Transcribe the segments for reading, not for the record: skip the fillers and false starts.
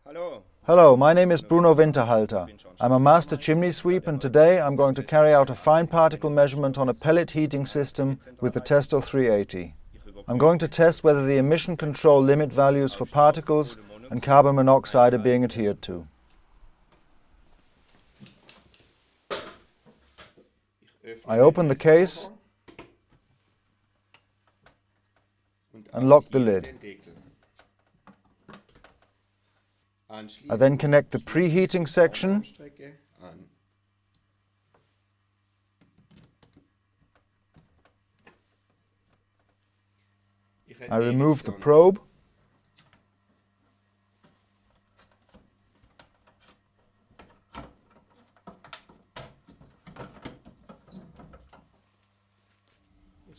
Hello, my name is Bruno Winterhalter. I'm a master chimney sweep, and today I'm going to carry out a fine particle measurement on a pellet heating system with the Testo 380. I'm going to test whether the emission control limit values for particles and carbon monoxide are being adhered to. I open the case and lock the lid. I then connect the preheating section I remove the probe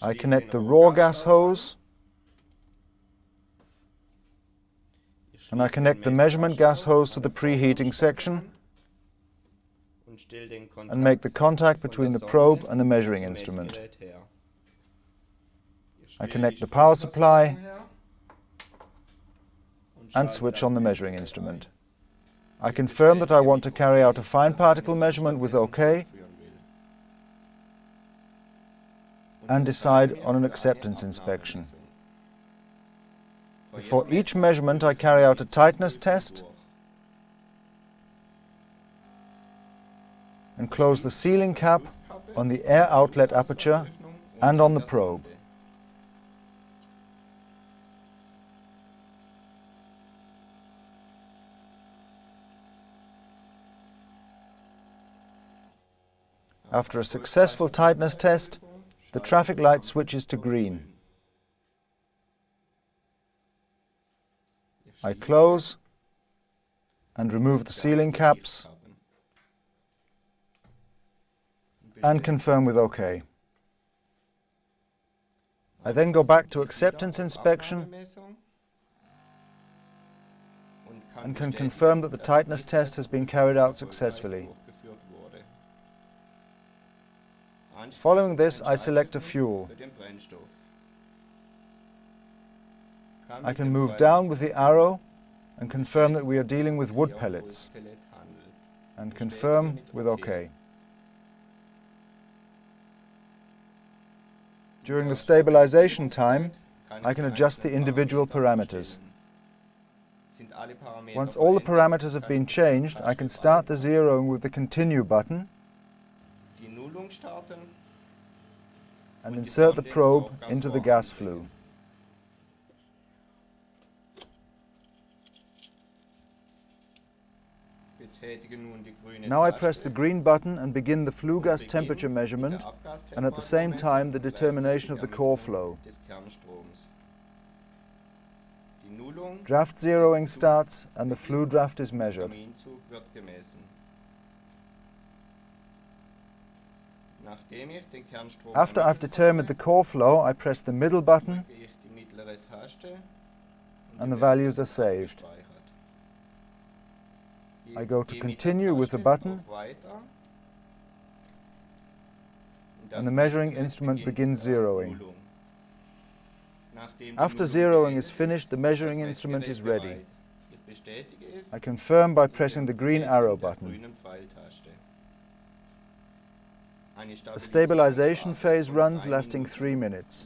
I connect the raw gas hose and I connect the measurement gas hose to the preheating section and make the contact between the probe and the measuring instrument. I connect the power supply and switch on the measuring instrument. I confirm that I want to carry out a fine particle measurement with OK and decide on an acceptance inspection. For each measurement, I carry out a tightness test and close the sealing cap on the air outlet aperture and on the probe. After a successful tightness test, the traffic light switches to green. I close and remove the sealing caps and confirm with OK. I then go back to acceptance inspection and can confirm that the tightness test has been carried out successfully. Following this, I select a fuel. I can move down with the arrow and confirm that we are dealing with wood pellets, and confirm with OK. During the stabilization time, I can adjust the individual parameters. Once all the parameters have been changed, I can start the zeroing with the Continue button and insert the probe into the gas flue. Now I press the green button and begin the flue gas temperature measurement and at the same time the determination of the core flow. Draft zeroing starts and the flue draft is measured. After I've determined the core flow, I press the middle button and the values are saved. I go to Continue with the button and the measuring instrument begins zeroing. After zeroing is finished, the measuring instrument is ready. I confirm by pressing the green arrow button. A stabilization phase runs lasting 3 minutes.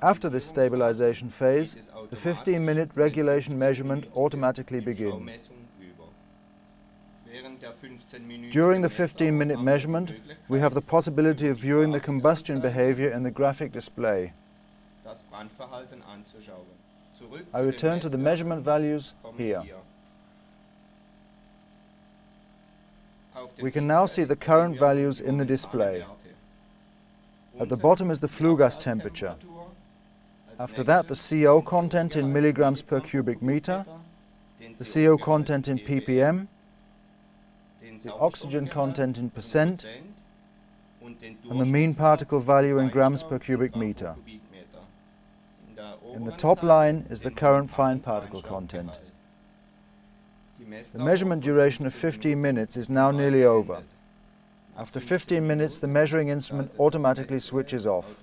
After this stabilization phase, the 15-minute regulation measurement automatically begins. During the 15-minute measurement, we have the possibility of viewing the combustion behavior in the graphic display. I return to the measurement values here. We can now see the current values in the display. At the bottom is the flue gas temperature. After that, the CO content in milligrams per cubic meter, the CO content in ppm, the oxygen content in percent, and the mean particle value in grams per cubic meter. In the top line is the current fine particle content. The measurement duration of 15 minutes is now nearly over. After 15 minutes, the measuring instrument automatically switches off.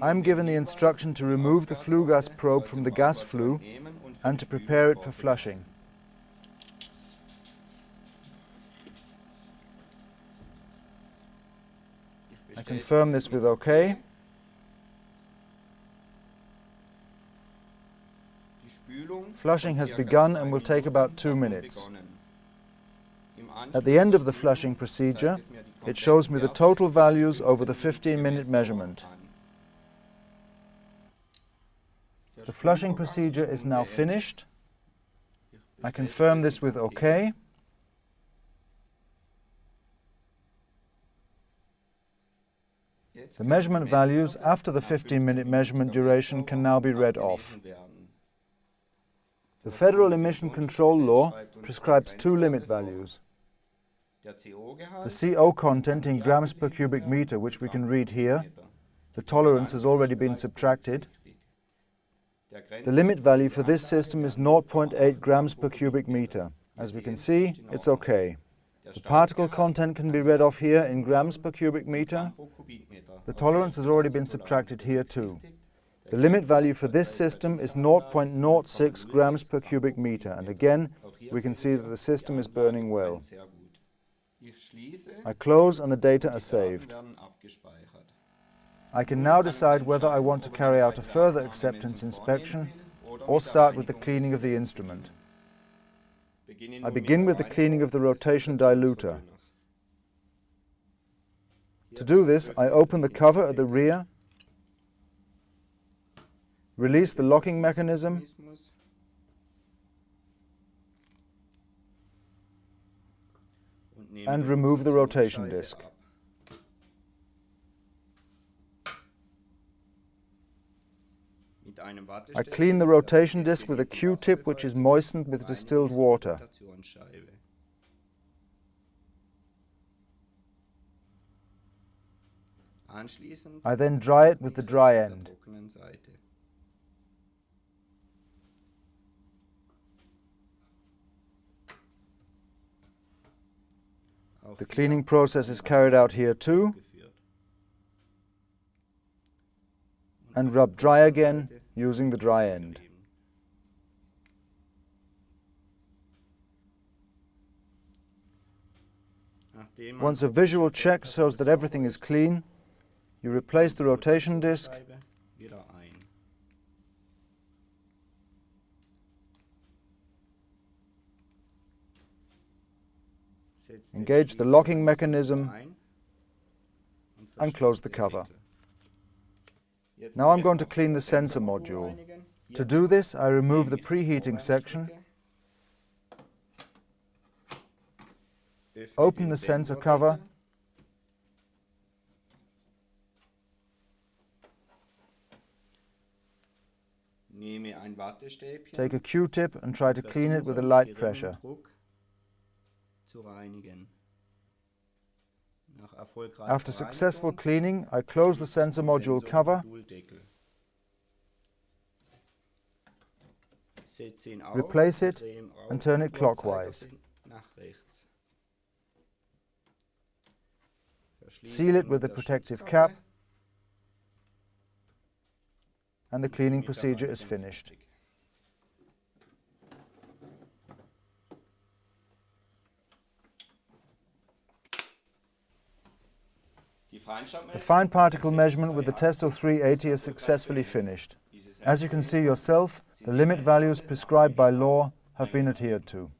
I'm given the instruction to remove the flue gas probe from the gas flue and to prepare it for flushing. I confirm this with OK. Flushing has begun and will take about 2 minutes. At the end of the flushing procedure, it shows me the total values over the 15-minute measurement. The flushing procedure is now finished. I confirm this with OK. The measurement values after the 15-minute measurement duration can now be read off. The Federal Emission Control Law prescribes 2 limit values. The CO content in grams per cubic meter, which we can read here. The tolerance has already been subtracted. The limit value for this system is 0.8 grams per cubic meter. As we can see, it's OK. The particle content can be read off here in grams per cubic meter. The tolerance has already been subtracted here too. The limit value for this system is 0.06 grams per cubic meter, and again, we can see that the system is burning well. I close and the data are saved. I can now decide whether I want to carry out a further acceptance inspection or start with the cleaning of the instrument. I begin with the cleaning of the rotation diluter. To do this, I open the cover at the rear, release the locking mechanism, and remove the rotation disc. I clean the rotation disc with a Q-tip which is moistened with distilled water. I then dry it with the dry end. The cleaning process is carried out here too, and rub dry again using the dry end. Once a visual check shows that everything is clean, you replace the rotation disc, engage the locking mechanism, and close the cover. Now I'm going to clean the sensor module. To do this, I remove the preheating section, open the sensor cover, take a Q-tip and try to clean it with a light pressure. After successful cleaning, I close the sensor module cover, replace it, and turn it clockwise. Seal it with a protective cap, and the cleaning procedure is finished. The fine particle measurement with the Testo 380 is successfully finished. As you can see yourself, the limit values prescribed by law have been adhered to.